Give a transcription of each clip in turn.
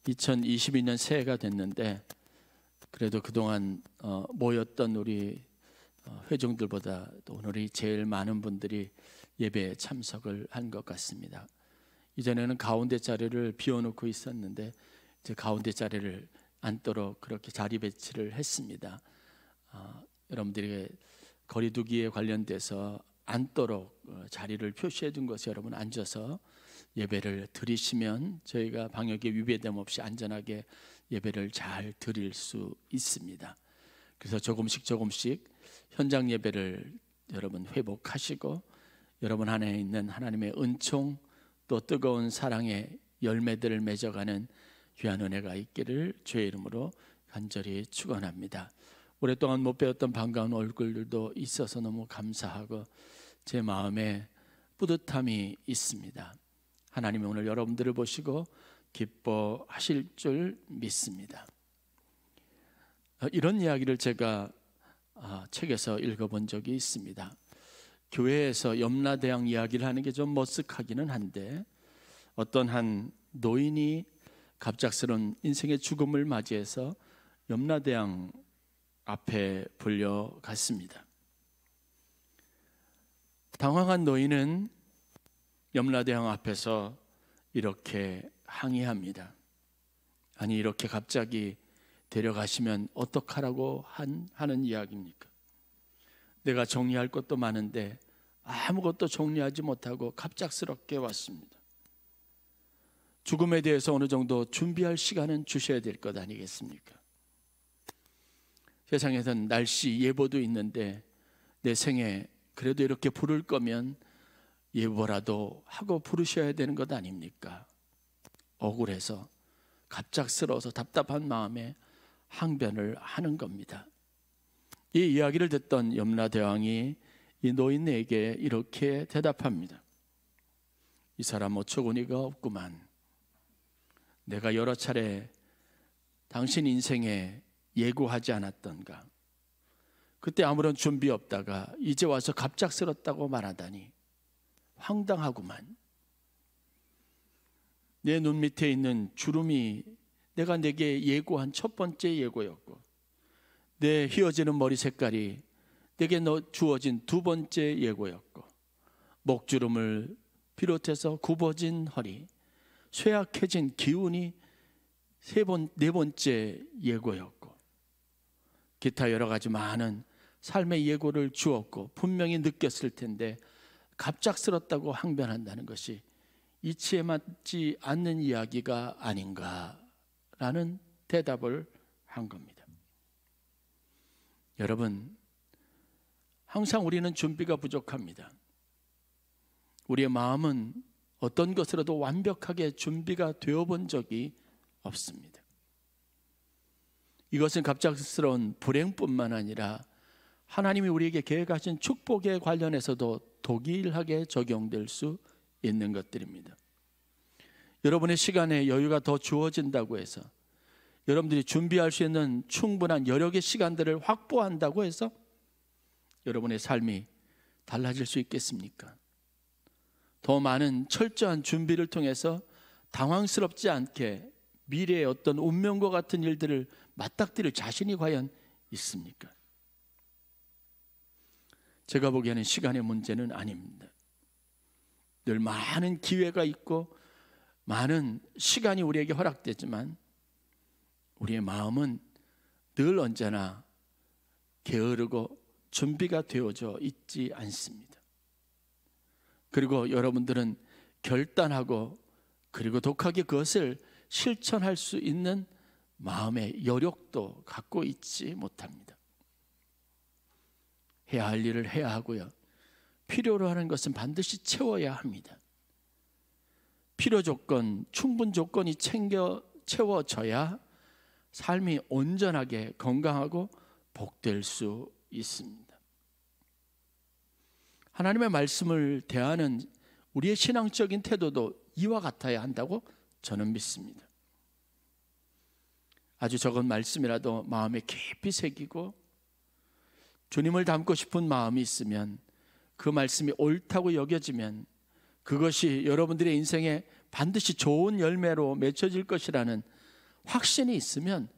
2022년 새해가 됐는데 그래도 그동안 모였던 우리 회중들보다 오늘이 제일 많은 분들이 예배에 참석을 한 것 같습니다. 이전에는 가운데 자리를 비워놓고 있었는데 이제 가운데 자리를 앉도록 그렇게 자리 배치를 했습니다. 여러분들이 거리두기에 관련돼서 앉도록 자리를 표시해 둔 것에 여러분 앉아서 예배를 드리시면 저희가 방역에 위배됨 없이 안전하게 예배를 잘 드릴 수 있습니다. 그래서 조금씩 현장 예배를 여러분 회복하시고 여러분 안에 있는 하나님의 은총 또 뜨거운 사랑의 열매들을 맺어가는 귀한 은혜가 있기를 주의 이름으로 간절히 축원합니다. 오랫동안 못 배웠던 반가운 얼굴들도 있어서 너무 감사하고 제 마음에 뿌듯함이 있습니다. 하나님이 오늘 여러분들을 보시고 기뻐하실 줄 믿습니다. 이런 이야기를 제가 책에서 읽어본 적이 있습니다. 교회에서 염라대왕 이야기를 하는 게 좀 머쓱하기는 한데 어떤 한 노인이 갑작스러운 인생의 죽음을 맞이해서 염라대왕 앞에 불려갔습니다. 당황한 노인은 염라대왕 앞에서 이렇게 항의합니다. 아니 이렇게 갑자기 데려가시면 어떡하라고 하는 이야기입니까? 내가 정리할 것도 많은데 아무것도 정리하지 못하고 갑작스럽게 왔습니다. 죽음에 대해서 어느 정도 준비할 시간은 주셔야 될 것 아니겠습니까? 세상에선 날씨 예보도 있는데 내 생에 그래도 이렇게 부를 거면 예보라도 하고 부르셔야 되는 것 아닙니까? 억울해서 갑작스러워서 답답한 마음에 항변을 하는 겁니다. 이 이야기를 듣던 염라대왕이 이 노인에게 이렇게 대답합니다. 이 사람 어처구니가 없구만. 내가 여러 차례 당신 인생에 예고하지 않았던가. 그때 아무런 준비 없다가 이제 와서 갑작스럽다고 말하다니 황당하구만. 내 눈 밑에 있는 주름이 내가 내게 예고한 첫 번째 예고였고 내 휘어지는 머리 색깔이 내게 주어진 두 번째 예고였고 목주름을 비롯해서 굽어진 허리, 쇠약해진 기운이 네 번째 예고였고 기타 여러 가지 많은 삶의 예고를 주었고 분명히 느꼈을 텐데 갑작스럽다고 항변한다는 것이 이치에 맞지 않는 이야기가 아닌가라는 대답을 한 겁니다. 여러분, 항상 우리는 준비가 부족합니다. 우리의 마음은 어떤 것으로도 완벽하게 준비가 되어본 적이 없습니다. 이것은 갑작스러운 불행뿐만 아니라 하나님이 우리에게 계획하신 축복에 관련해서도 동일하게 적용될 수 있는 것들입니다. 여러분의 시간에 여유가 더 주어진다고 해서 여러분들이 준비할 수 있는 충분한 여력의 시간들을 확보한다고 해서 여러분의 삶이 달라질 수 있겠습니까? 더 많은 철저한 준비를 통해서 당황스럽지 않게 미래의 어떤 운명과 같은 일들을 맞닥뜨릴 자신이 과연 있습니까? 제가 보기에는 시간의 문제는 아닙니다. 늘 많은 기회가 있고 많은 시간이 우리에게 허락되지만 우리의 마음은 늘 언제나 게으르고 준비가 되어져 있지 않습니다. 그리고 여러분들은 결단하고 그리고 독하게 그것을 실천할 수 있는 마음의 여력도 갖고 있지 못합니다. 해야 할 일을 해야 하고요. 필요로 하는 것은 반드시 채워야 합니다. 필요 조건, 충분 조건이 채워져야 삶이 온전하게 건강하고 복될 수 있습니다. 하나님의 말씀을 대하는 우리의 신앙적인 태도도 이와 같아야 한다고 저는 믿습니다. 아주 적은 말씀이라도 마음에 깊이 새기고 주님을 닮고 싶은 마음이 있으면 그 말씀이 옳다고 여겨지면 그것이 여러분들의 인생에 반드시 좋은 열매로 맺혀질 것이라는 확신이 있으면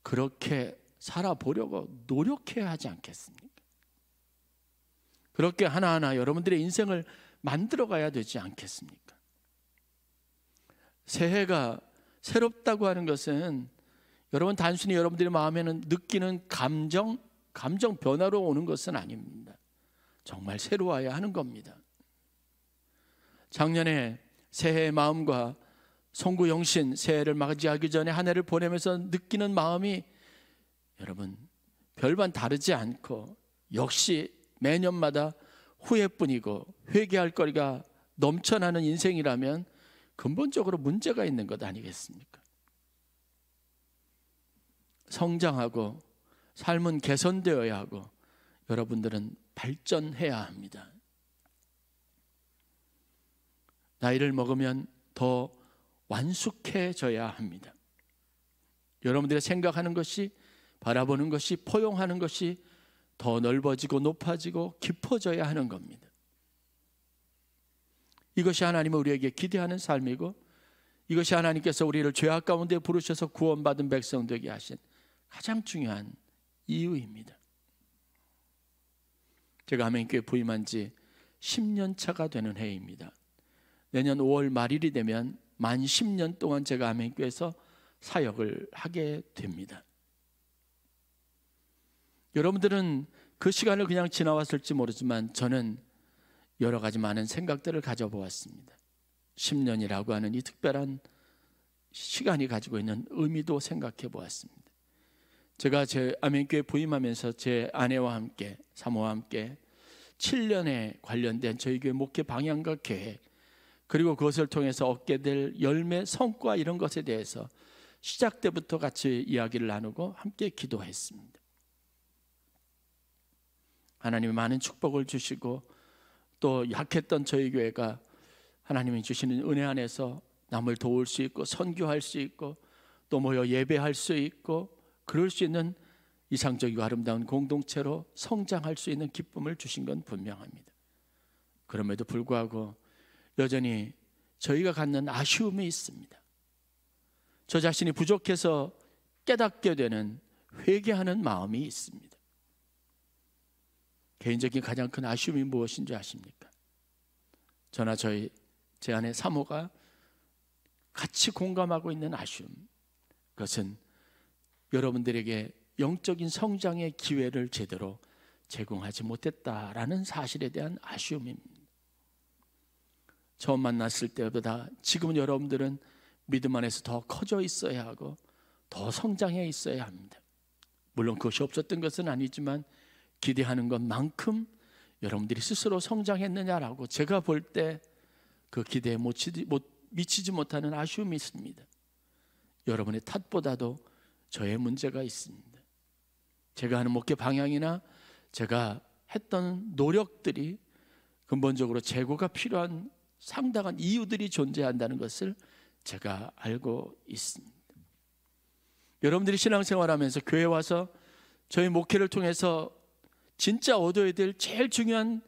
그렇게 살아보려고 노력해야 하지 않겠습니까? 그렇게 하나하나 여러분들의 인생을 만들어가야 되지 않겠습니까? 새해가 새롭다고 하는 것은 여러분 단순히 여러분들의 마음에는 느끼는 감정 변화로 오는 것은 아닙니다. 정말 새로워야 하는 겁니다. 작년에 새해의 마음과 송구 영신 새해를 맞이하기 전에 한 해를 보내면서 느끼는 마음이 여러분 별반 다르지 않고 역시 매년마다 후회뿐이고 회개할 거리가 넘쳐나는 인생이라면 근본적으로 문제가 있는 것 아니겠습니까? 성장하고 삶은 개선되어야 하고 여러분들은 발전해야 합니다. 나이를 먹으면 더 완숙해져야 합니다. 여러분들의 생각하는 것이, 바라보는 것이, 포용하는 것이 더 넓어지고 높아지고 깊어져야 하는 겁니다. 이것이 하나님은 우리에게 기대하는 삶이고, 이것이 하나님께서 우리를 죄악 가운데 부르셔서 구원받은 백성 되게 하신 가장 중요한 이유입니다. 제가 하나님께 부임한 지 10년 차가 되는 해입니다. 내년 5월 말일이 되면 만 10년 동안 제가 하나님께서 사역을 하게 됩니다. 여러분들은 그 시간을 그냥 지나왔을지 모르지만 저는 여러 가지 많은 생각들을 가져보았습니다. 10년이라고 하는 이 특별한 시간이 가지고 있는 의미도 생각해 보았습니다. 제가 제 아멘교회 부임하면서 제 아내와 함께, 사모와 함께 7년에 관련된 저희 교회 목회 방향과 계획, 그리고 그것을 통해서 얻게 될 열매, 성과 이런 것에 대해서 시작 때부터 같이 이야기를 나누고 함께 기도했습니다. 하나님이 많은 축복을 주시고 또 약했던 저희 교회가 하나님이 주시는 은혜 안에서 남을 도울 수 있고 선교할 수 있고 또 모여 예배할 수 있고 그럴 수 있는 이상적이고 아름다운 공동체로 성장할 수 있는 기쁨을 주신 건 분명합니다. 그럼에도 불구하고 여전히 저희가 갖는 아쉬움이 있습니다. 저 자신이 부족해서 깨닫게 되는 회개하는 마음이 있습니다. 개인적인 가장 큰 아쉬움이 무엇인지 아십니까? 저나 제 아내 사모가 같이 공감하고 있는 아쉬움, 그것은 여러분들에게 영적인 성장의 기회를 제대로 제공하지 못했다라는 사실에 대한 아쉬움입니다. 처음 만났을 때보다 지금은 여러분들은 믿음 안에서 더 커져 있어야 하고 더 성장해 있어야 합니다. 물론 그것이 없었던 것은 아니지만 기대하는 것만큼 여러분들이 스스로 성장했느냐라고 제가 볼 때 그 기대에 미치지 못하는 아쉬움이 있습니다. 여러분의 탓보다도 저의 문제가 있습니다. 제가 하는 목회 방향이나 제가 했던 노력들이 근본적으로 재고가 필요한 상당한 이유들이 존재한다는 것을 제가 알고 있습니다. 여러분들이 신앙생활하면서 교회 와서 저희 목회를 통해서 진짜 얻어야 될 제일 중요한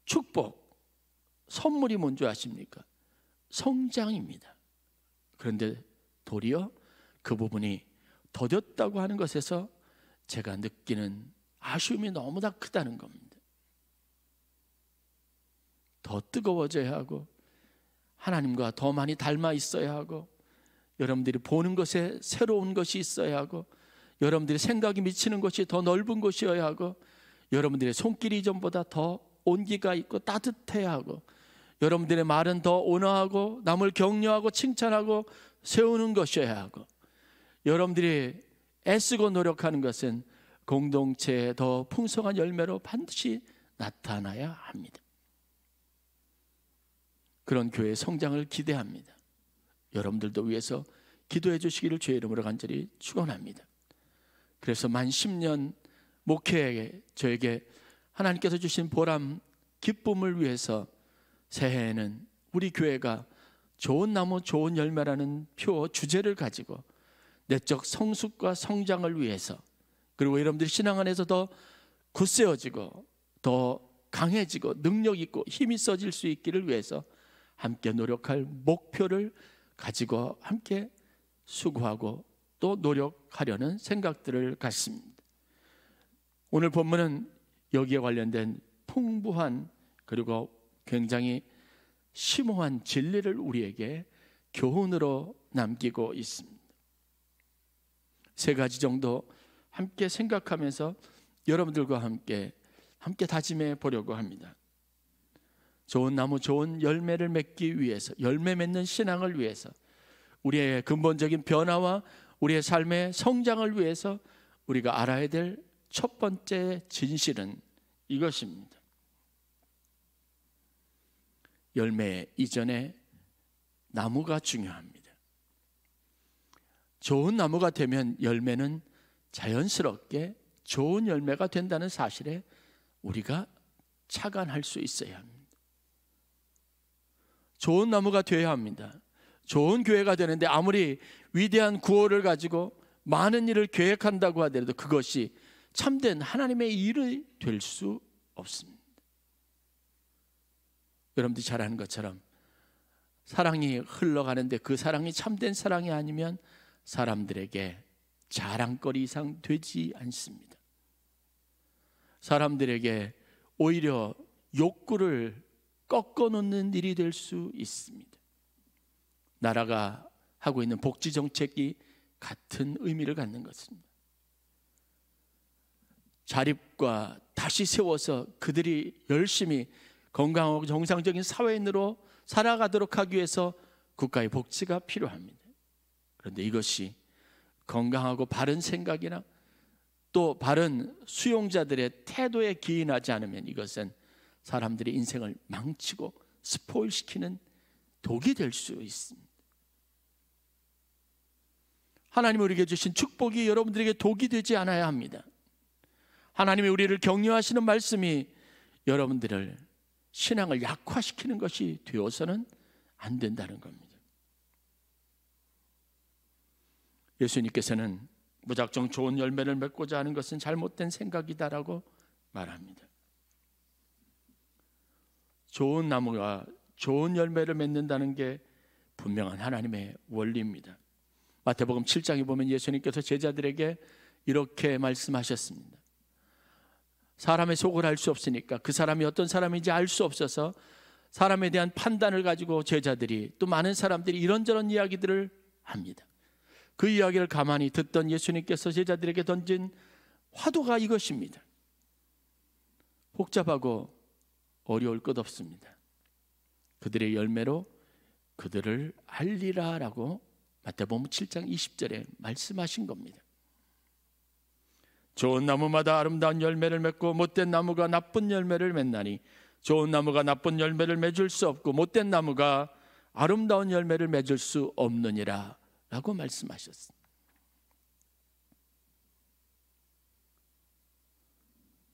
축복, 선물이 뭔지 아십니까? 성장입니다. 그런데 도리어 그 부분이 더뎠다고 하는 것에서 제가 느끼는 아쉬움이 너무나 크다는 겁니다. 더 뜨거워져야 하고 하나님과 더 많이 닮아 있어야 하고 여러분들이 보는 것에 새로운 것이 있어야 하고 여러분들의 생각이 미치는 것이 더 넓은 것이어야 하고 여러분들의 손길이 이전보다 더 온기가 있고 따뜻해야 하고 여러분들의 말은 더 온화하고 남을 격려하고 칭찬하고 세우는 것이어야 하고 여러분들이 애쓰고 노력하는 것은 공동체의 더 풍성한 열매로 반드시 나타나야 합니다. 그런 교회의 성장을 기대합니다. 여러분들도 위해서 기도해 주시기를 주의 이름으로 간절히 축원합니다. 그래서 만 10년 목회에 저에게 하나님께서 주신 보람, 기쁨을 위해서 새해에는 우리 교회가 좋은 나무 좋은 열매라는 표 주제를 가지고 내적 성숙과 성장을 위해서 그리고 여러분들이 신앙 안에서 더 굳세어지고 더 강해지고 능력 있고 힘이 써질 수 있기를 위해서 함께 노력할 목표를 가지고 함께 수고하고 또 노력하려는 생각들을 갖습니다. 오늘 본문은 여기에 관련된 풍부한 그리고 굉장히 심오한 진리를 우리에게 교훈으로 남기고 있습니다. 세 가지 정도 함께 생각하면서 여러분들과 함께 다짐해 보려고 합니다. 좋은 나무, 좋은 열매를 맺기 위해서, 열매 맺는 신앙을 위해서, 우리의 근본적인 변화와 우리의 삶의 성장을 위해서 우리가 알아야 될 첫 번째 진실은 이것입니다. 열매 이전에 나무가 중요합니다. 좋은 나무가 되면 열매는 자연스럽게 좋은 열매가 된다는 사실에 우리가 착안할 수 있어야 합니다. 좋은 나무가 되어야 합니다. 좋은 교회가 되는데 아무리 위대한 구호를 가지고 많은 일을 계획한다고 하더라도 그것이 참된 하나님의 일이 될 수 없습니다. 여러분들이 잘 아는 것처럼 사랑이 흘러가는데 그 사랑이 참된 사랑이 아니면 사람들에게 자랑거리 이상 되지 않습니다. 사람들에게 오히려 욕구를 꺾어놓는 일이 될 수 있습니다. 나라가 하고 있는 복지 정책이 같은 의미를 갖는 것입니다. 자립과 다시 세워서 그들이 열심히 건강하고 정상적인 사회인으로 살아가도록 하기 위해서 국가의 복지가 필요합니다. 그런데 이것이 건강하고 바른 생각이나 또 바른 수용자들의 태도에 기인하지 않으면 이것은 사람들의 인생을 망치고 스포일시키는 독이 될 수 있습니다. 하나님이 우리에게 주신 축복이 여러분들에게 독이 되지 않아야 합니다. 하나님이 우리를 격려하시는 말씀이 여러분들을 신앙을 약화시키는 것이 되어서는 안 된다는 겁니다. 예수님께서는 무작정 좋은 열매를 맺고자 하는 것은 잘못된 생각이다라고 말합니다. 좋은 나무가 좋은 열매를 맺는다는 게 분명한 하나님의 원리입니다. 마태복음 7장에 보면 예수님께서 제자들에게 이렇게 말씀하셨습니다. 사람의 속을 알 수 없으니까 그 사람이 어떤 사람인지 알 수 없어서 사람에 대한 판단을 가지고 제자들이 또 많은 사람들이 이런저런 이야기들을 합니다. 그 이야기를 가만히 듣던 예수님께서 제자들에게 던진 화두가 이것입니다. 복잡하고 어려울 것 없습니다. 그들의 열매로 그들을 알리라 라고 마태복음 7장 20절에 말씀하신 겁니다. 좋은 나무마다 아름다운 열매를 맺고 못된 나무가 나쁜 열매를 맺나니 좋은 나무가 나쁜 열매를 맺을 수 없고 못된 나무가 아름다운 열매를 맺을 수 없느니라 라고 말씀하셨습니다.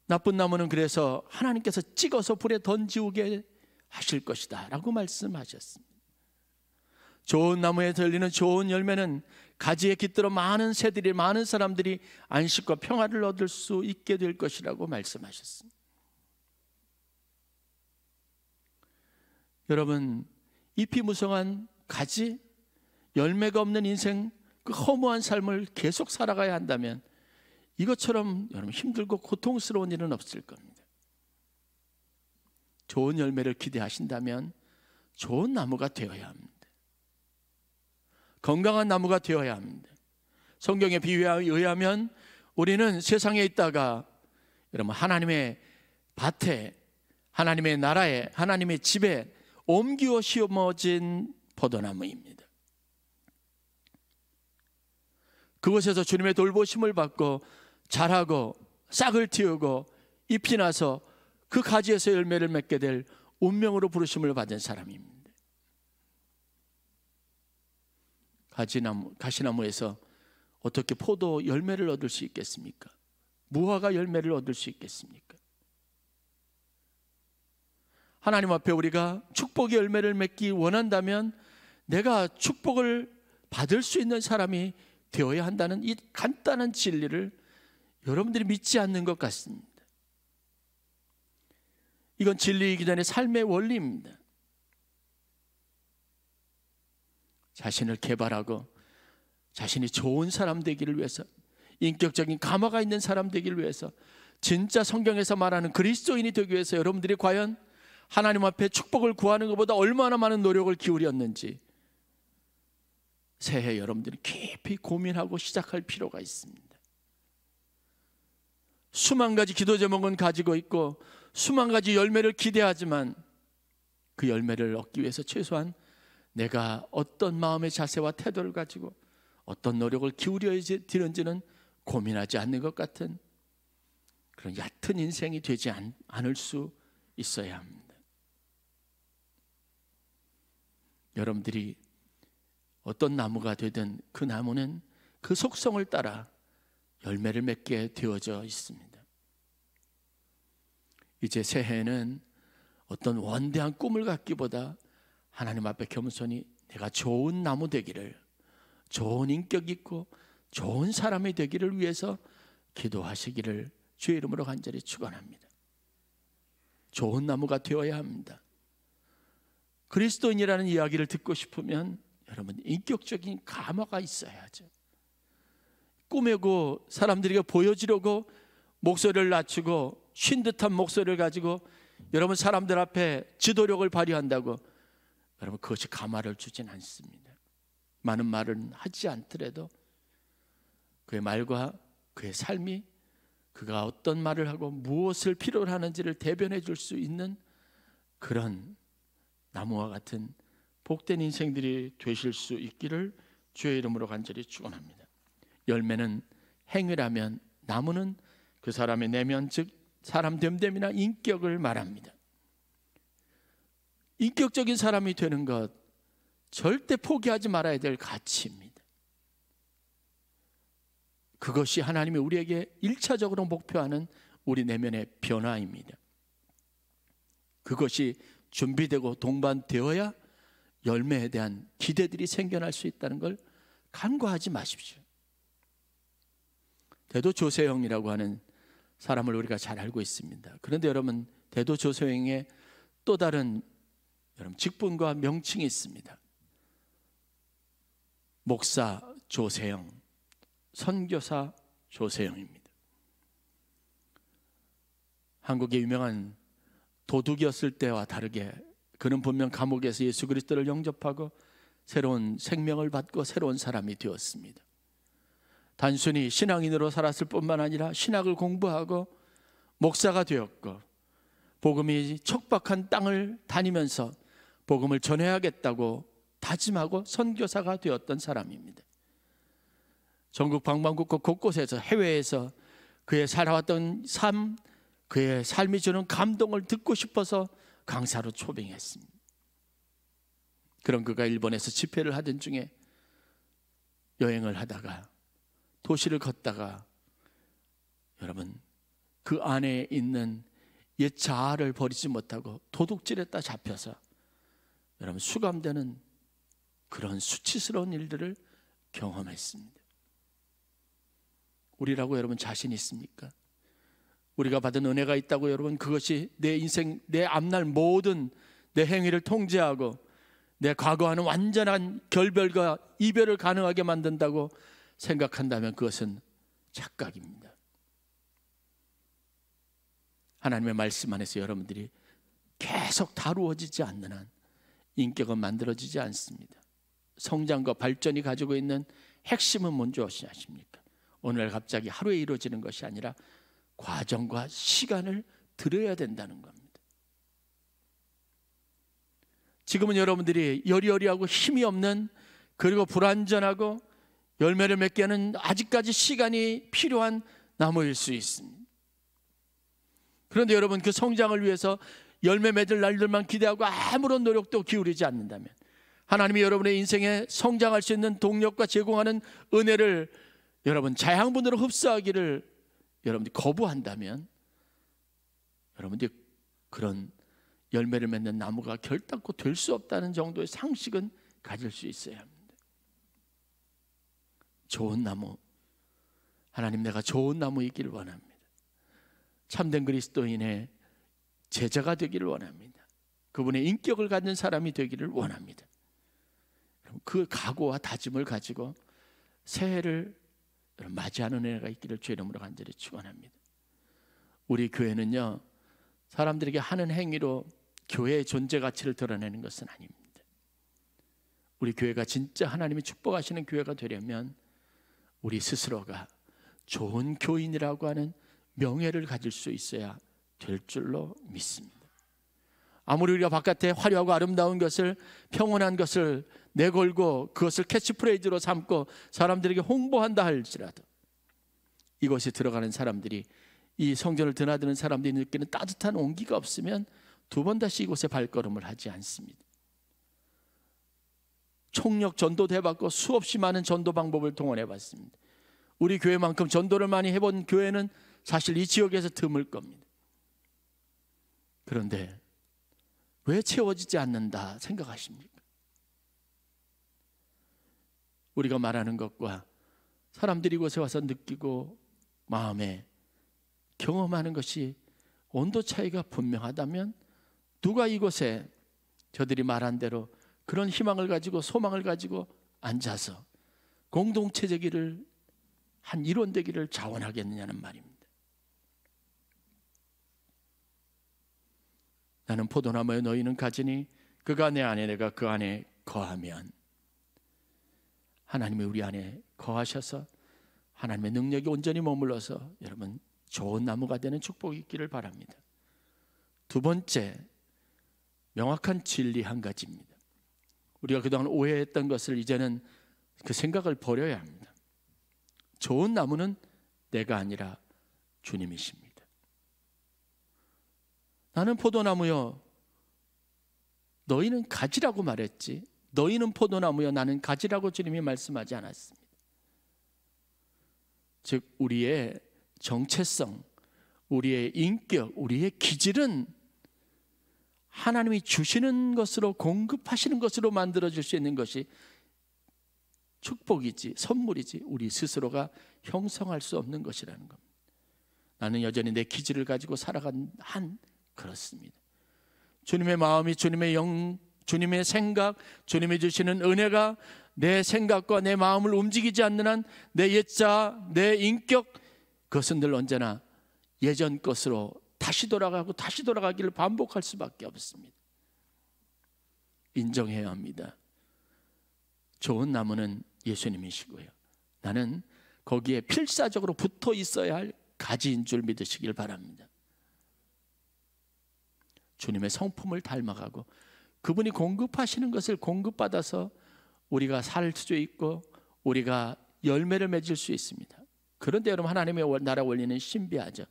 나쁜 나무는 그래서 하나님께서 찍어서 불에 던지우게 하실 것이다 라고 말씀하셨습니다. 좋은 나무에 들리는 좋은 열매는 가지에 깃들어 많은 새들이, 많은 사람들이 안식과 평화를 얻을 수 있게 될 것이라고 말씀하셨습니다. 여러분, 잎이 무성한 가지, 열매가 없는 인생, 그 허무한 삶을 계속 살아가야 한다면 이것처럼 여러분 힘들고 고통스러운 일은 없을 겁니다. 좋은 열매를 기대하신다면 좋은 나무가 되어야 합니다. 건강한 나무가 되어야 합니다. 성경의 비유에 의하면 우리는 세상에 있다가 여러분 하나님의 밭에, 하나님의 나라에, 하나님의 집에 옮기어 심어진 포도나무입니다. 그곳에서 주님의 돌보심을 받고 자라고 싹을 틔우고 잎이 나서 그 가지에서 열매를 맺게 될 운명으로 부르심을 받은 사람입니다. 가시나무에서 어떻게 포도 열매를 얻을 수 있겠습니까? 무화과 열매를 얻을 수 있겠습니까? 하나님 앞에 우리가 축복의 열매를 맺기 원한다면 내가 축복을 받을 수 있는 사람이 되어야 한다는 이 간단한 진리를 여러분들이 믿지 않는 것 같습니다. 이건 진리이기 전에 삶의 원리입니다. 자신을 개발하고 자신이 좋은 사람 되기를 위해서, 인격적인 감화가 있는 사람 되기를 위해서, 진짜 성경에서 말하는 그리스도인이 되기 위해서 여러분들이 과연 하나님 앞에 축복을 구하는 것보다 얼마나 많은 노력을 기울였는지 새해 여러분들이 깊이 고민하고 시작할 필요가 있습니다. 수만 가지 기도 제목은 가지고 있고 수만 가지 열매를 기대하지만 그 열매를 얻기 위해서 최소한 내가 어떤 마음의 자세와 태도를 가지고 어떤 노력을 기울여야 되는지는 고민하지 않는 것 같은 그런 얕은 인생이 되지 않을 수 있어야 합니다. 여러분들이 어떤 나무가 되든 그 나무는 그 속성을 따라 열매를 맺게 되어져 있습니다. 이제 새해에는 어떤 원대한 꿈을 갖기보다 하나님 앞에 겸손히 내가 좋은 나무 되기를, 좋은 인격 있고 좋은 사람이 되기를 위해서 기도하시기를 주의 이름으로 간절히 축원합니다. 좋은 나무가 되어야 합니다. 그리스도인이라는 이야기를 듣고 싶으면 여러분 인격적인 감화가 있어야죠. 꾸미고 사람들에게 보여주려고 목소리를 낮추고 쉰 듯한 목소리를 가지고 여러분 사람들 앞에 지도력을 발휘한다고 여러분 그것이 감화를 주진 않습니다. 많은 말은 하지 않더라도 그의 말과 그의 삶이 그가 어떤 말을 하고 무엇을 필요로 하는지를 대변해 줄 수 있는 그런 나무와 같은 복된 인생들이 되실 수 있기를 주의 이름으로 간절히 축원합니다. 열매는 행위라면 나무는 그 사람의 내면 즉 사람 됨됨이나 인격을 말합니다. 인격적인 사람이 되는 것 절대 포기하지 말아야 될 가치입니다. 그것이 하나님이 우리에게 1차적으로 목표하는 우리 내면의 변화입니다. 그것이 준비되고 동반되어야 열매에 대한 기대들이 생겨날 수 있다는 걸 간과하지 마십시오. 대도 조세형이라고 하는 사람을 우리가 잘 알고 있습니다. 그런데 여러분 대도 조세형의 또 다른 여러분 직분과 명칭이 있습니다. 목사 조세형, 선교사 조세형입니다. 한국의 유명한 도둑이었을 때와 다르게 그는 분명 감옥에서 예수 그리스도를 영접하고 새로운 생명을 받고 새로운 사람이 되었습니다. 단순히 신앙인으로 살았을 뿐만 아니라 신학을 공부하고 목사가 되었고 복음이 척박한 땅을 다니면서 복음을 전해야겠다고 다짐하고 선교사가 되었던 사람입니다. 전국 방방곡곡 곳곳에서 해외에서 그의 살아왔던 삶, 그의 삶이 주는 감동을 듣고 싶어서 강사로 초빙했습니다. 그런 그가 일본에서 집회를 하던 중에 여행을 하다가 도시를 걷다가 여러분 그 안에 있는 옛 자아를 버리지 못하고 도둑질했다 잡혀서 여러분 수감되는 그런 수치스러운 일들을 경험했습니다. 우리라고 여러분 자신 있습니까? 우리가 받은 은혜가 있다고 여러분 그것이 내 인생, 내 앞날 모든 내 행위를 통제하고 내 과거와는 완전한 결별과 이별을 가능하게 만든다고 생각한다면 그것은 착각입니다. 하나님의 말씀 안에서 여러분들이 계속 다루어지지 않는 한 인격은 만들어지지 않습니다. 성장과 발전이 가지고 있는 핵심은 뭔지 아십니까? 오늘 갑자기 하루에 이루어지는 것이 아니라 과정과 시간을 들여야 된다는 겁니다. 지금은 여러분들이 여리여리하고 힘이 없는 그리고 불완전하고 열매를 맺게 하는 아직까지 시간이 필요한 나무일 수 있습니다. 그런데 여러분 그 성장을 위해서 열매 맺을 날들만 기대하고 아무런 노력도 기울이지 않는다면 하나님이 여러분의 인생에 성장할 수 있는 동력과 제공하는 은혜를 여러분 자양분으로 흡수하기를 여러분들이 거부한다면 여러분들이 그런 열매를 맺는 나무가 결단코 될 수 없다는 정도의 상식은 가질 수 있어야 합니다. 좋은 나무, 하나님 내가 좋은 나무이기를 원합니다. 참된 그리스도인의 제자가 되기를 원합니다. 그분의 인격을 갖는 사람이 되기를 원합니다. 그 각오와 다짐을 가지고 새해를 맞이하는 은혜가 있기를 주의 이름으로 간절히 축원합니다. 우리 교회는요, 사람들에게 하는 행위로 교회의 존재 가치를 드러내는 것은 아닙니다. 우리 교회가 진짜 하나님이 축복하시는 교회가 되려면 우리 스스로가 좋은 교인이라고 하는 명예를 가질 수 있어야 될 줄로 믿습니다. 아무리 우리가 바깥에 화려하고 아름다운 것을, 평온한 것을 내걸고 그것을 캐치프레이즈로 삼고 사람들에게 홍보한다 할지라도 이곳에 들어가는 사람들이, 이 성전을 드나드는 사람들이 느끼는 따뜻한 온기가 없으면 두 번 다시 이곳에 발걸음을 하지 않습니다. 총력 전도도 해봤고 수없이 많은 전도 방법을 동원해봤습니다. 우리 교회만큼 전도를 많이 해본 교회는 사실 이 지역에서 드물 겁니다. 그런데 왜 채워지지 않는다 생각하십니까? 우리가 말하는 것과 사람들이 이곳에 와서 느끼고 마음에 경험하는 것이 온도 차이가 분명하다면 누가 이곳에 저들이 말한 대로 그런 희망을 가지고 소망을 가지고 앉아서 공동체 되기를, 한 이론 되기를 자원하겠느냐는 말입니다. 나는 포도나무에 너희는 가지니 그가 내 안에 내가 그 안에 거하면, 하나님이 우리 안에 거하셔서 하나님의 능력이 온전히 머물러서 여러분 좋은 나무가 되는 축복이 있기를 바랍니다. 두 번째, 명확한 진리 한 가지입니다. 우리가 그동안 오해했던 것을 이제는 그 생각을 버려야 합니다. 좋은 나무는 내가 아니라 주님이십니다. 나는 포도나무여 너희는 가지라고 말했지, 너희는 포도나무여 나는 가지라고 주님이 말씀하지 않았습니다. 즉 우리의 정체성, 우리의 인격, 우리의 기질은 하나님이 주시는 것으로, 공급하시는 것으로 만들어질 수 있는 것이 축복이지, 선물이지, 우리 스스로가 형성할 수 없는 것이라는 겁니다. 나는 여전히 내 기질을 가지고 살아간 한 그렇습니다. 주님의 마음이, 주님의 영, 주님의 생각, 주님이 주시는 은혜가 내 생각과 내 마음을 움직이지 않는 한 내 옛자, 내 인격, 그것은 늘 언제나 예전 것으로 다시 돌아가고 다시 돌아가기를 반복할 수밖에 없습니다. 인정해야 합니다. 좋은 나무는 예수님이시고요, 나는 거기에 필사적으로 붙어 있어야 할 가지인 줄 믿으시길 바랍니다. 주님의 성품을 닮아가고 그분이 공급하시는 것을 공급받아서 우리가 살 수 있고 우리가 열매를 맺을 수 있습니다. 그런데 여러분, 하나님의 나라 원리는 신비하죠.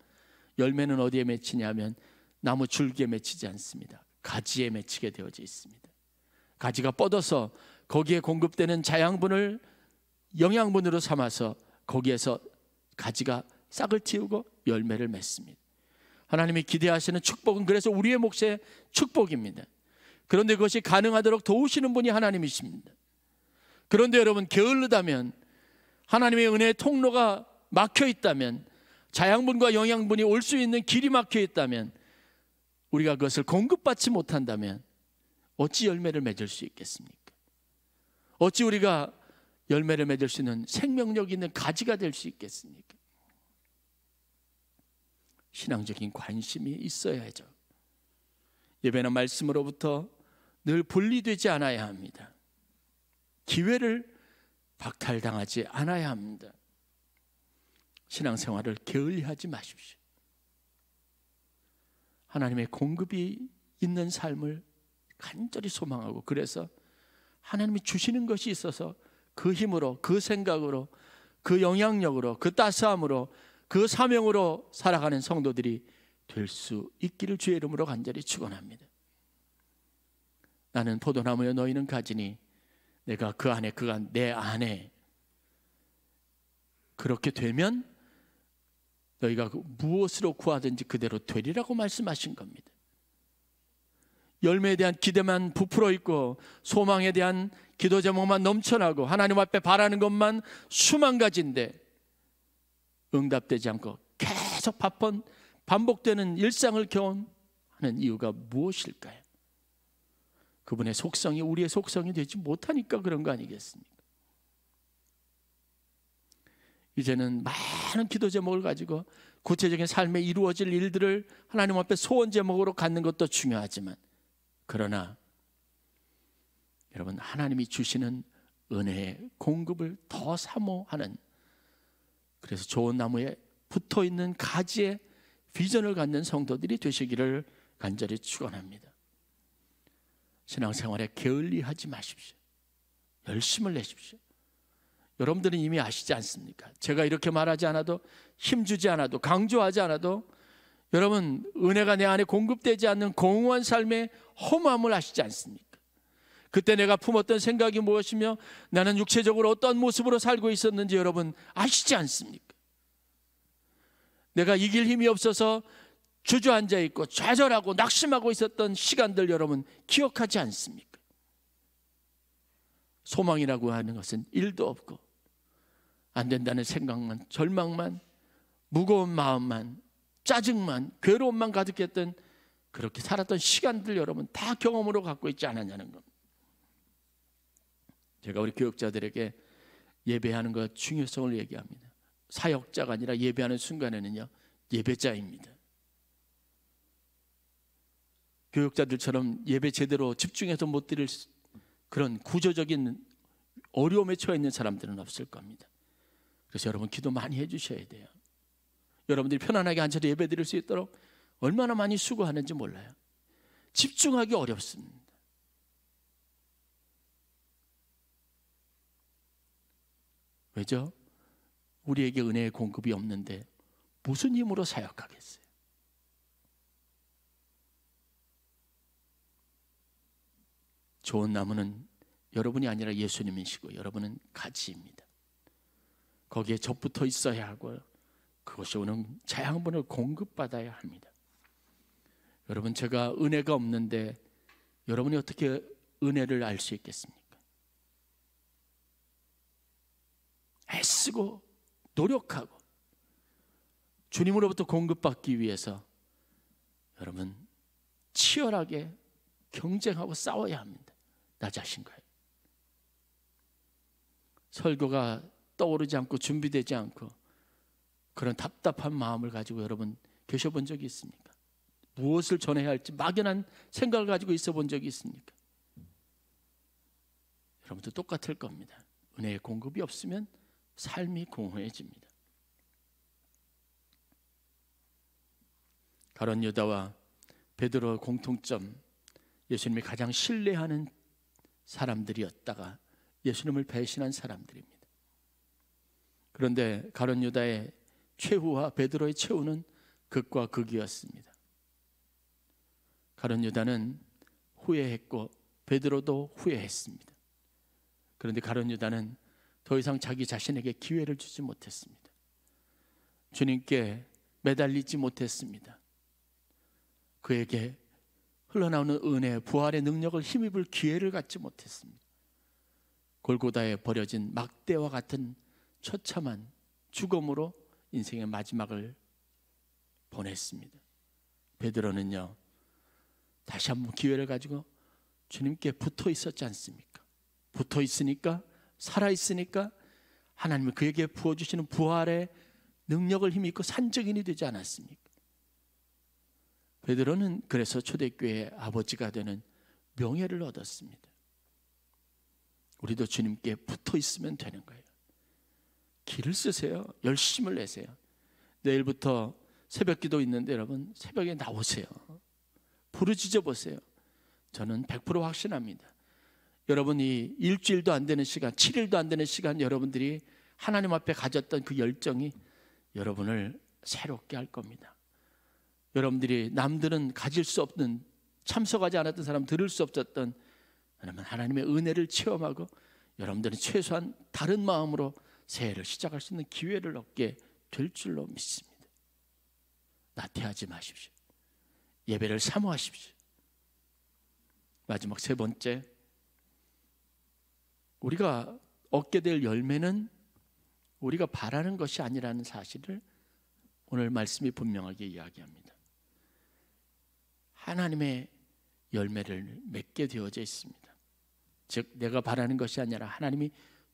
열매는 어디에 맺히냐면 나무 줄기에 맺히지 않습니다. 가지에 맺히게 되어져 있습니다. 가지가 뻗어서 거기에 공급되는 자양분을 영양분으로 삼아서 거기에서 가지가 싹을 틔우고 열매를 맺습니다. 하나님이 기대하시는 축복은 그래서 우리의 몫의 축복입니다. 그런데 그것이 가능하도록 도우시는 분이 하나님이십니다. 그런데 여러분, 게을르다면, 하나님의 은혜의 통로가 막혀 있다면, 자양분과 영양분이 올 수 있는 길이 막혀 있다면, 우리가 그것을 공급받지 못한다면 어찌 열매를 맺을 수 있겠습니까? 어찌 우리가 열매를 맺을 수 있는 생명력 있는 가지가 될 수 있겠습니까? 신앙적인 관심이 있어야죠. 예배나 말씀으로부터 늘 분리되지 않아야 합니다. 기회를 박탈당하지 않아야 합니다. 신앙생활을 게을리하지 마십시오. 하나님의 공급이 있는 삶을 간절히 소망하고, 그래서 하나님이 주시는 것이 있어서 그 힘으로, 그 생각으로, 그 영향력으로, 그 따스함으로, 그 사명으로 살아가는 성도들이 될 수 있기를 주의 이름으로 간절히 축원합니다. 나는 포도나무여 너희는 가지니 내가 그 안에, 그가 내 안에. 그렇게 되면 너희가 무엇으로 구하든지 그대로 되리라고 말씀하신 겁니다. 열매에 대한 기대만 부풀어 있고 소망에 대한 기도 제목만 넘쳐나고 하나님 앞에 바라는 것만 수만 가지인데 응답되지 않고 계속 반복되는 일상을 경험하는 이유가 무엇일까요? 그분의 속성이 우리의 속성이 되지 못하니까 그런 거 아니겠습니까? 이제는 많은 기도 제목을 가지고 구체적인 삶에 이루어질 일들을 하나님 앞에 소원 제목으로 갖는 것도 중요하지만, 그러나 여러분, 하나님이 주시는 은혜의 공급을 더 사모하는, 그래서 좋은 나무에 붙어있는 가지의 비전을 갖는 성도들이 되시기를 간절히 축원합니다. 신앙생활에 게을리하지 마십시오. 열심을 내십시오. 여러분들은 이미 아시지 않습니까? 제가 이렇게 말하지 않아도, 힘주지 않아도, 강조하지 않아도 여러분, 은혜가 내 안에 공급되지 않는 공허한 삶의 허무함을 아시지 않습니까? 그때 내가 품었던 생각이 무엇이며 나는 육체적으로 어떤 모습으로 살고 있었는지 여러분 아시지 않습니까? 내가 이길 힘이 없어서 주저앉아 있고 좌절하고 낙심하고 있었던 시간들 여러분 기억하지 않습니까? 소망이라고 하는 것은 일도 없고 안 된다는 생각만, 절망만, 무거운 마음만, 짜증만, 괴로움만 가득했던, 그렇게 살았던 시간들 여러분 다 경험으로 갖고 있지 않았냐는 겁니다. 제가 우리 교육자들에게 예배하는 것 중요성을 얘기합니다. 사역자가 아니라 예배하는 순간에는요, 예배자입니다. 교육자들처럼 예배 제대로 집중해서 못 드릴 그런 구조적인 어려움에 처해 있는 사람들은 없을 겁니다. 그래서 여러분 기도 많이 해주셔야 돼요. 여러분들이 편안하게 앉아서 예배 드릴 수 있도록 얼마나 많이 수고하는지 몰라요. 집중하기 어렵습니다. 왜죠? 우리에게 은혜의 공급이 없는데 무슨 힘으로 사역하겠어요? 좋은 나무는 여러분이 아니라 예수님이시고 여러분은 가지입니다. 거기에 접붙어 있어야 하고 그것이 오는 자양분을 공급받아야 합니다. 여러분, 제가 은혜가 없는데 여러분이 어떻게 은혜를 알 수 있겠습니까? 애쓰고 노력하고 주님으로부터 공급받기 위해서 여러분 치열하게 경쟁하고 싸워야 합니다. 나 자신과요. 설교가 떠오르지 않고 준비되지 않고 그런 답답한 마음을 가지고 여러분 계셔본 적이 있습니까? 무엇을 전해야 할지 막연한 생각을 가지고 있어 본 적이 있습니까? 여러분도 똑같을 겁니다. 은혜의 공급이 없으면 삶이 공허해집니다. 가룟 유다와 베드로의 공통점, 예수님이 가장 신뢰하는 사람들이었다가 예수님을 배신한 사람들입니다. 그런데 가룟 유다의 최후와 베드로의 최후는 극과 극이었습니다. 가룟 유다는 후회했고 베드로도 후회했습니다. 그런데 가룟 유다는 더 이상 자기 자신에게 기회를 주지 못했습니다. 주님께 매달리지 못했습니다. 그에게 흘러나오는 은혜, 부활의 능력을 힘입을 기회를 갖지 못했습니다. 골고다에 버려진 막대와 같은 처참한 죽음으로 인생의 마지막을 보냈습니다. 베드로는요, 다시 한번 기회를 가지고 주님께 붙어 있었지 않습니까? 붙어 있으니까, 살아 있으니까 하나님은 그에게 부어주시는 부활의 능력을 힘입고 산증인이 되지 않았습니까? 베드로는 그래서 초대교회의 아버지가 되는 명예를 얻었습니다. 우리도 주님께 붙어 있으면 되는 거예요. 길을 쓰세요. 열심을 내세요. 내일부터 새벽기도 있는데 여러분 새벽에 나오세요. 부르짖어 보세요. 저는 100% 확신합니다. 여러분이 일주일도 안 되는 시간, 7일도 안 되는 시간 여러분들이 하나님 앞에 가졌던 그 열정이 여러분을 새롭게 할 겁니다. 여러분들이 남들은 가질 수 없는, 참석하지 않았던 사람 들을 수 없었던 하나님의 은혜를 체험하고 여러분들은 최소한 다른 마음으로 새해를 시작할 수 있는 기회를 얻게 될 줄로 믿습니다. 나태하지 마십시오. 예배를 사모하십시오. 마지막 세 번째, 우리가 얻게 될 열매는 우리가 바라는 것이 아니라는 사실을 오늘 말씀이 분명하게 이야기합니다. 하나님의 열매를 맺게 되어져 있습니다. 즉 내가 바라는 것이 아니라 하나님이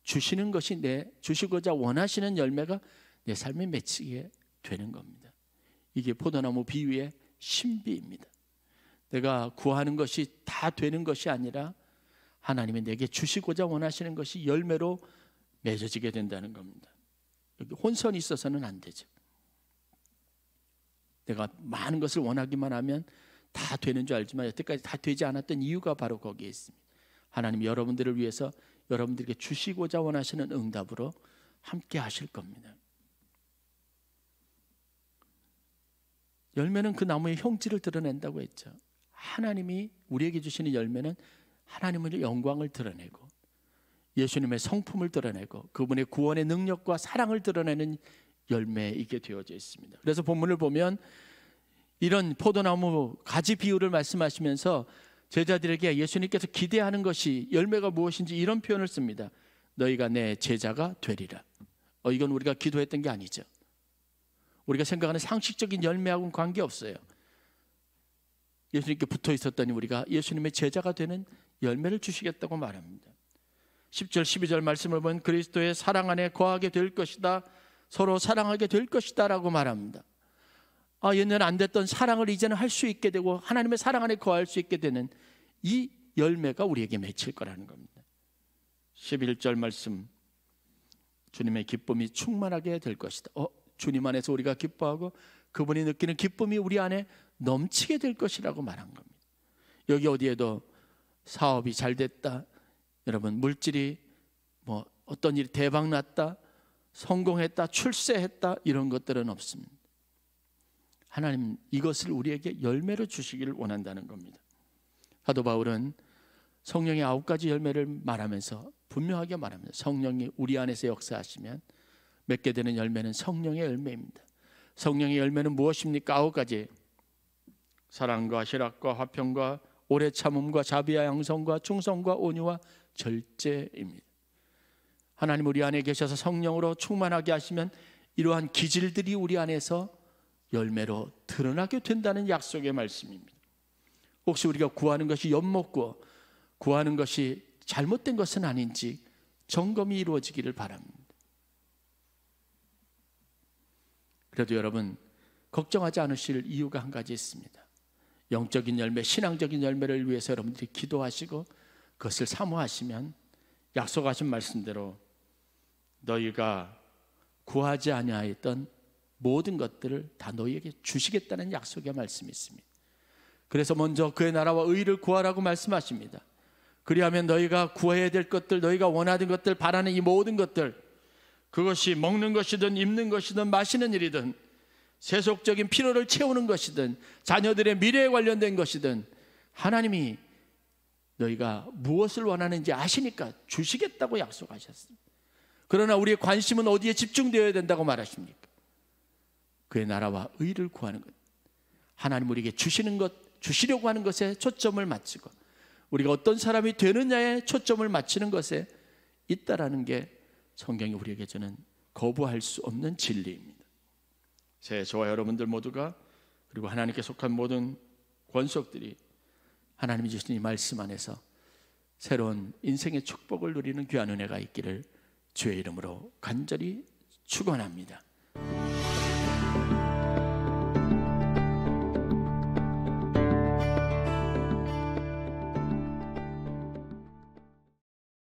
주시는 것이 주시고자 원하시는 열매가 내 삶에 맺히게 되는 겁니다. 이게 포도나무 비유의 신비입니다. 내가 구하는 것이 다 되는 것이 아니라 하나님이 내게 주시고자 원하시는 것이 열매로 맺어지게 된다는 겁니다. 여기 혼선이 있어서는 안 되죠. 내가 많은 것을 원하기만 하면 다 되는 줄 알지만 여태까지 다 되지 않았던 이유가 바로 거기에 있습니다. 하나님이 여러분들을 위해서 여러분들에게 주시고자 원하시는 응답으로 함께 하실 겁니다. 열매는 그 나무의 형질을 드러낸다고 했죠. 하나님이 우리에게 주시는 열매는 하나님의 영광을 드러내고 예수님의 성품을 드러내고 그분의 구원의 능력과 사랑을 드러내는 열매이게 되어져 있습니다. 그래서 본문을 보면 이런 포도나무 가지 비유를 말씀하시면서 제자들에게 예수님께서 기대하는 것이 열매가 무엇인지 이런 표현을 씁니다. 너희가 내 제자가 되리라. 이건 우리가 기도했던 게 아니죠. 우리가 생각하는 상식적인 열매하고는 관계없어요. 예수님께 붙어 있었더니 우리가 예수님의 제자가 되는 열매를 주시겠다고 말합니다. 10절 12절 말씀을 보면 그리스도의 사랑 안에 거하게 될 것이다, 서로 사랑하게 될 것이다 라고 말합니다. 옛날에 안 됐던 사랑을 이제는 할 수 있게 되고 하나님의 사랑 안에 거할 수 있게 되는 이 열매가 우리에게 맺힐 거라는 겁니다. 11절 말씀, 주님의 기쁨이 충만하게 될 것이다. 주님 안에서 우리가 기뻐하고 그분이 느끼는 기쁨이 우리 안에 넘치게 될 것이라고 말한 겁니다. 여기 어디에도 사업이 잘 됐다, 여러분 물질이 어떤 일이 대박 났다, 성공했다, 출세했다 이런 것들은 없습니다. 하나님 이것을 우리에게 열매로 주시기를 원한다는 겁니다. 사도 바울은 성령의 9가지 열매를 말하면서 분명하게 말합니다. 성령이 우리 안에서 역사하시면 맺게 되는 열매는 성령의 열매입니다. 성령의 열매는 무엇입니까? 9가지. 사랑과 희락과 화평과 오래 참음과 자비와 양성과 충성과 온유와 절제입니다. 하나님 우리 안에 계셔서 성령으로 충만하게 하시면 이러한 기질들이 우리 안에서 열매로 드러나게 된다는 약속의 말씀입니다. 혹시 우리가 구하는 것이 엿먹고 구하는 것이 잘못된 것은 아닌지 점검이 이루어지기를 바랍니다. 그래도 여러분 걱정하지 않으실 이유가 한 가지 있습니다. 영적인 열매, 신앙적인 열매를 위해서 여러분들이 기도하시고 그것을 사모하시면 약속하신 말씀대로 너희가 구하지 아니하였던 모든 것들을 다 너희에게 주시겠다는 약속의 말씀이 있습니다. 그래서 먼저 그의 나라와 의를 구하라고 말씀하십니다. 그리하면 너희가 구해야 될 것들, 너희가 원하는 것들, 바라는 이 모든 것들, 그것이 먹는 것이든 입는 것이든 마시는 일이든 세속적인 필요를 채우는 것이든 자녀들의 미래에 관련된 것이든 하나님이 너희가 무엇을 원하는지 아시니까 주시겠다고 약속하셨습니다. 그러나 우리의 관심은 어디에 집중되어야 된다고 말하십니까? 그의 나라와 의를 구하는 것, 하나님 우리에게 주시는 것, 주시려고 하는 것에 초점을 맞추고 우리가 어떤 사람이 되느냐에 초점을 맞추는 것에 있다라는 게 성경이 우리에게 주는 거부할 수 없는 진리입니다. 저와 여러분들 모두가 그리고 하나님께 속한 모든 권속들이 하나님이 주신 이 말씀 안에서 새로운 인생의 축복을 누리는 귀한 은혜가 있기를 주의 이름으로 간절히 축원합니다.